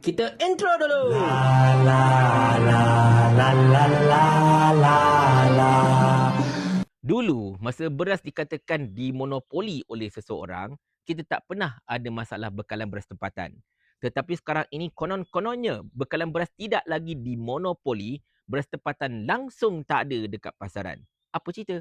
Kita intro dulu. La la la la la la la la. Dulu, masa beras dikatakan dimonopoli oleh seseorang, kita tak pernah ada masalah bekalan beras tempatan. Tetapi sekarang ini konon-kononnya bekalan beras tidak lagi dimonopoli, beras tempatan langsung tak ada dekat pasaran. Apa cerita?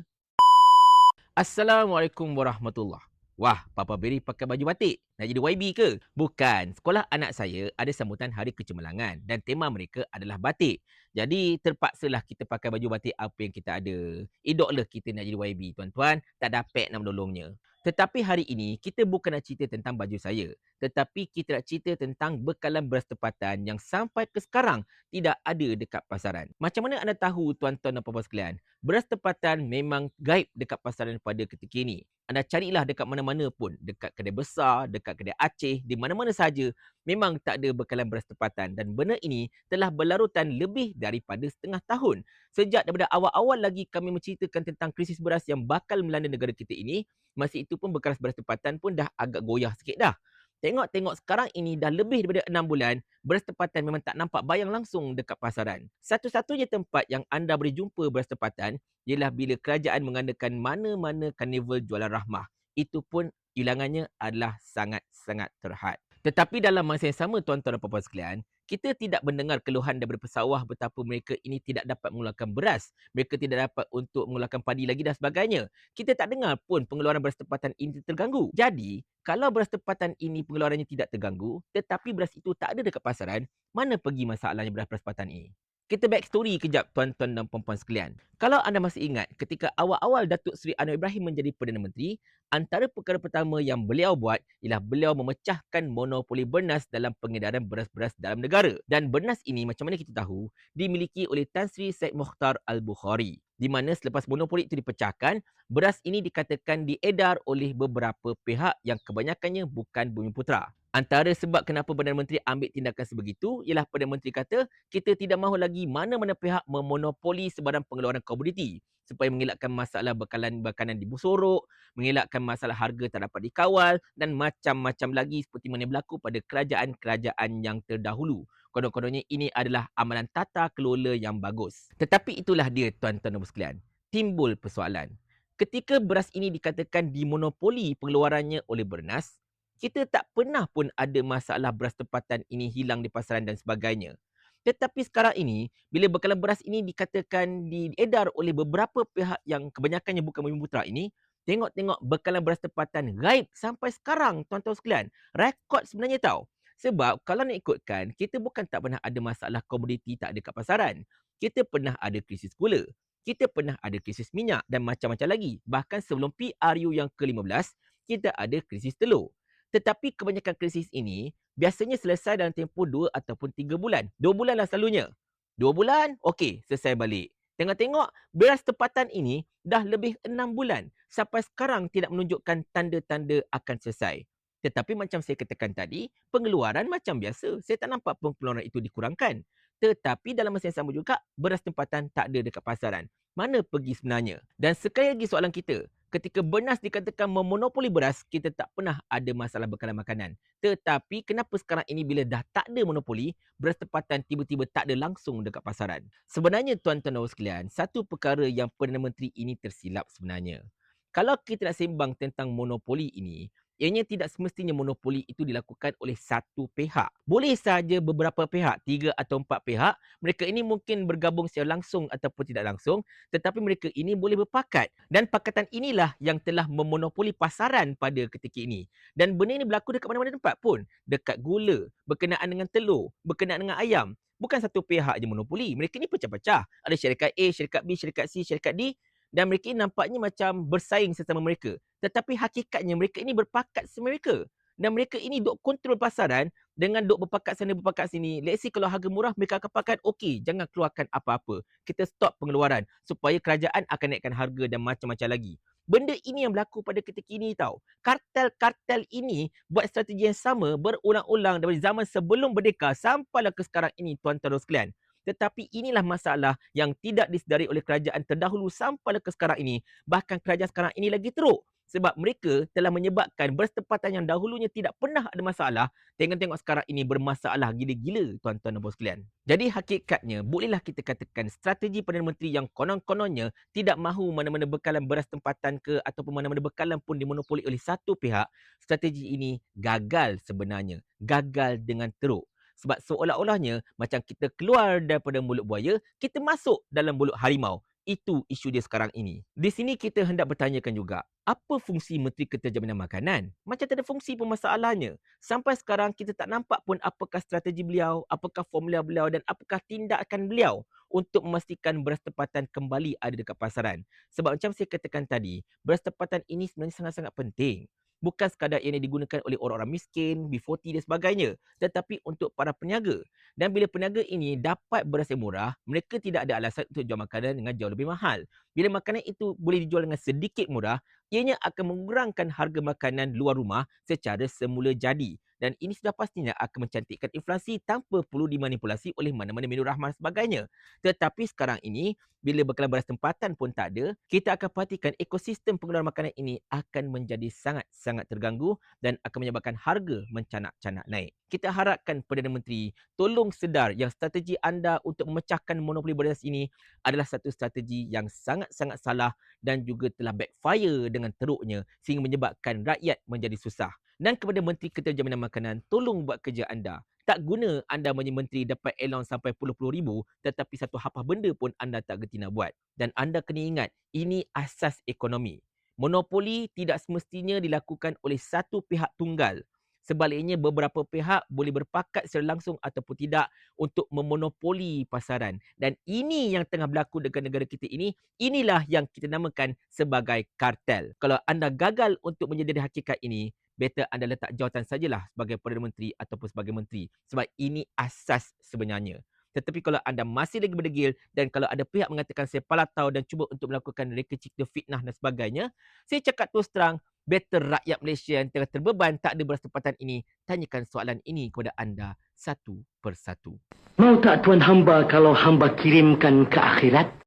Assalamualaikum warahmatullahi. Wah, Papa Beri pakai baju batik. Nak jadi YB ke? Bukan. Sekolah anak saya ada sambutan Hari Kecemerlangan dan tema mereka adalah batik. Jadi terpaksalah kita pakai baju batik apa yang kita ada. Idoklah kita nak jadi YB, tuan-tuan. Tak dapat nak menolongnya. Tetapi hari ini kita bukan nak cerita tentang baju saya. Tetapi kita nak cerita tentang bekalan beras tempatan yang sampai ke sekarang tidak ada dekat pasaran. Macam mana anda tahu, tuan-tuan dan puan-puan sekalian? Beras tempatan memang gaib dekat pasaran pada ketika ini. Anda carilah dekat mana-mana pun, dekat kedai besar, dekat kedai Aceh, di mana-mana saja, memang tak ada bekalan beras tempatan dan benda ini telah berlarutan lebih daripada setengah tahun. Sejak daripada awal-awal lagi kami menceritakan tentang krisis beras yang bakal melanda negara kita ini, masa itu pun bekalan beras tempatan pun dah agak goyah sikit dah. Tengok-tengok sekarang ini dah lebih daripada 6 bulan, beras tempatan memang tak nampak bayang langsung dekat pasaran. Satu-satunya tempat yang anda boleh jumpa beras tempatan ialah bila kerajaan mengadakan mana-mana karnival jualan rahmah. Itu pun bilangannya adalah sangat-sangat terhad. Tetapi dalam masa yang sama, tuan-tuan dan puan-puan sekalian, kita tidak mendengar keluhan daripada pesawah betapa mereka ini tidak dapat mengeluarkan beras. Mereka tidak dapat untuk mengeluarkan padi lagi dan sebagainya. Kita tak dengar pun pengeluaran beras tempatan ini terganggu. Jadi, kalau beras tempatan ini pengeluarannya tidak terganggu, tetapi beras itu tak ada dekat pasaran, mana pergi masalahnya beras tempatan ini? Kita back story kejap, tuan-tuan dan puan-puan sekalian. Kalau anda masih ingat, ketika awal-awal Datuk Seri Anwar Ibrahim menjadi Perdana Menteri, antara perkara pertama yang beliau buat ialah beliau memecahkan monopoli bernas dalam pengedaran beras-beras dalam negara. Dan bernas ini, macam mana kita tahu, dimiliki oleh Tan Sri Syed Mokhtar Al-Bukhari. Di mana selepas monopoli itu dipecahkan, beras ini dikatakan diedar oleh beberapa pihak yang kebanyakannya bukan Bumiputera. Antara sebab kenapa Perdana Menteri ambil tindakan sebegitu ialah Perdana Menteri kata kita tidak mahu lagi mana-mana pihak memonopoli sebarang pengeluaran komoditi supaya mengelakkan masalah bekalan makanan dibusorok, mengelakkan masalah harga tak dapat dikawal dan macam-macam lagi seperti mana berlaku pada kerajaan-kerajaan yang terdahulu. Konon-kononnya ini adalah amalan tata kelola yang bagus. Tetapi itulah dia, tuan-tuan dan puan sekalian. Timbul persoalan. Ketika beras ini dikatakan dimonopoli pengeluarannya oleh Bernas, kita tak pernah pun ada masalah beras tempatan ini hilang di pasaran dan sebagainya. Tetapi sekarang ini, bila bekalan beras ini dikatakan diedar oleh beberapa pihak yang kebanyakannya bukan Bumiputera ini, tengok-tengok bekalan beras tempatan gaib sampai sekarang, tuan-tuan sekalian. Rekod sebenarnya tahu. Sebab kalau nak ikutkan, kita bukan tak pernah ada masalah komoditi tak ada kat pasaran. Kita pernah ada krisis gula. Kita pernah ada krisis minyak dan macam-macam lagi. Bahkan sebelum PRU yang ke-15, kita ada krisis telur. Tetapi kebanyakan krisis ini biasanya selesai dalam tempoh 2 ataupun 3 bulan. 2 bulan lah selalunya. 2 bulan, okey, selesai balik. Tengok-tengok, beras tempatan ini dah lebih 6 bulan. Sampai sekarang tidak menunjukkan tanda-tanda akan selesai. Tetapi macam saya katakan tadi, pengeluaran macam biasa. Saya tak nampak pengeluaran itu dikurangkan. Tetapi dalam masa yang sama juga, beras tempatan tak ada dekat pasaran. Mana pergi sebenarnya? Dan sekali lagi soalan kita, ketika Bernas dikatakan memonopoli beras, kita tak pernah ada masalah bekalan makanan. Tetapi kenapa sekarang ini bila dah tak ada monopoli, beras tempatan tiba-tiba tak ada langsung dekat pasaran? Sebenarnya tuan-tuan dan sekalian, satu perkara yang Perdana Menteri ini tersilap sebenarnya. Kalau kita nak sembang tentang monopoli ini, ianya tidak semestinya monopoli itu dilakukan oleh satu pihak. Boleh saja beberapa pihak, 3 atau 4 pihak, mereka ini mungkin bergabung secara langsung ataupun tidak langsung, tetapi mereka ini boleh berpakat. Dan pakatan inilah yang telah memonopoli pasaran pada ketika ini. Dan benda ini berlaku dekat mana-mana tempat pun. Dekat gula, berkenaan dengan telur, berkenaan dengan ayam. Bukan satu pihak je monopoli. Mereka ni pecah-pecah. Ada syarikat A, syarikat B, syarikat C, syarikat D. Dan mereka ini nampaknya macam bersaing sesama mereka. Tetapi hakikatnya mereka ini berpakat semereka. Dan mereka ini duk kontrol pasaran dengan duk berpakat sana berpakat sini. Let's say kalau harga murah mereka akan pakat, okey, jangan keluarkan apa-apa. Kita stop pengeluaran supaya kerajaan akan naikkan harga dan macam-macam lagi. Benda ini yang berlaku pada ketika ini tau. Kartel-kartel ini buat strategi yang sama berulang-ulang dari zaman sebelum Merdeka sampailah ke sekarang ini, tuan-tuan dan sekalian. Tetapi inilah masalah yang tidak disedari oleh kerajaan terdahulu sampai ke sekarang ini. Bahkan kerajaan sekarang ini lagi teruk. Sebab mereka telah menyebabkan beras tempatan yang dahulunya tidak pernah ada masalah, tengok-tengok sekarang ini bermasalah gila-gila, tuan-tuan dan puan sekalian. Jadi hakikatnya, bolehlah kita katakan strategi Perdana Menteri yang konon-kononnya tidak mahu mana-mana bekalan beras tempatan ke ataupun mana-mana bekalan pun dimonopoli oleh satu pihak, strategi ini gagal sebenarnya. Gagal dengan teruk. Sebab seolah-olahnya macam kita keluar daripada mulut buaya, kita masuk dalam mulut harimau. Itu isu dia sekarang ini. Di sini kita hendak bertanyakan juga, apa fungsi Menteri Keterjaminan Makanan? Macam tak ada fungsi pun masalahnya. Sampai sekarang kita tak nampak pun apakah strategi beliau, apakah formula beliau dan apakah tindakan beliau untuk memastikan beras tempatan kembali ada dekat pasaran. Sebab macam saya katakan tadi, beras tempatan ini sebenarnya sangat-sangat penting. Bukan sekadar ia digunakan oleh orang-orang miskin, B40 dan sebagainya, tetapi untuk para peniaga. Dan bila peniaga ini dapat beras yang murah, mereka tidak ada alasan untuk jual makanan dengan jauh lebih mahal. Bila makanan itu boleh dijual dengan sedikit murah, ianya akan mengurangkan harga makanan luar rumah secara semula jadi. Dan ini sudah pastinya akan mencantikkan inflasi tanpa perlu dimanipulasi oleh mana-mana menu rahmah dan sebagainya. Tetapi sekarang ini, bila bekalan beras tempatan pun tak ada, kita akan perhatikan ekosistem pengeluaran makanan ini akan menjadi sangat-sangat terganggu dan akan menyebabkan harga mencanak-canak naik. Kita harapkan Perdana Menteri tolong sedar yang strategi anda untuk memecahkan monopoli beras ini adalah satu strategi yang sangat-sangat salah dan juga telah backfire dengan teruknya sehingga menyebabkan rakyat menjadi susah. Dan kepada Menteri Keterjaminan Makanan, tolong buat kerja anda. Tak guna anda menjadi menteri dapat allowance sampai puluh-puluh ribu tetapi satu hapah benda pun anda tak gerti nak buat. Dan anda kena ingat, ini asas ekonomi. Monopoli tidak semestinya dilakukan oleh satu pihak tunggal. Sebaliknya, beberapa pihak boleh berpakat secara langsung ataupun tidak untuk memonopoli pasaran. Dan ini yang tengah berlaku dekat negara kita ini, inilah yang kita namakan sebagai kartel. Kalau anda gagal untuk menyedari hakikat ini, better anda letak jawatan sajalah sebagai Perdana Menteri ataupun sebagai Menteri. Sebab ini asas sebenarnya. Tetapi kalau anda masih lagi berdegil dan kalau ada pihak mengatakan saya palatau dan cuba untuk melakukan reka cipta fitnah dan sebagainya, saya cakap terus terang, better rakyat Malaysia yang tengah terbeban tak ada beras tempatan ini, tanyakan soalan ini kepada anda satu persatu. Mau tak tuan hamba kalau hamba kirimkan ke akhirat?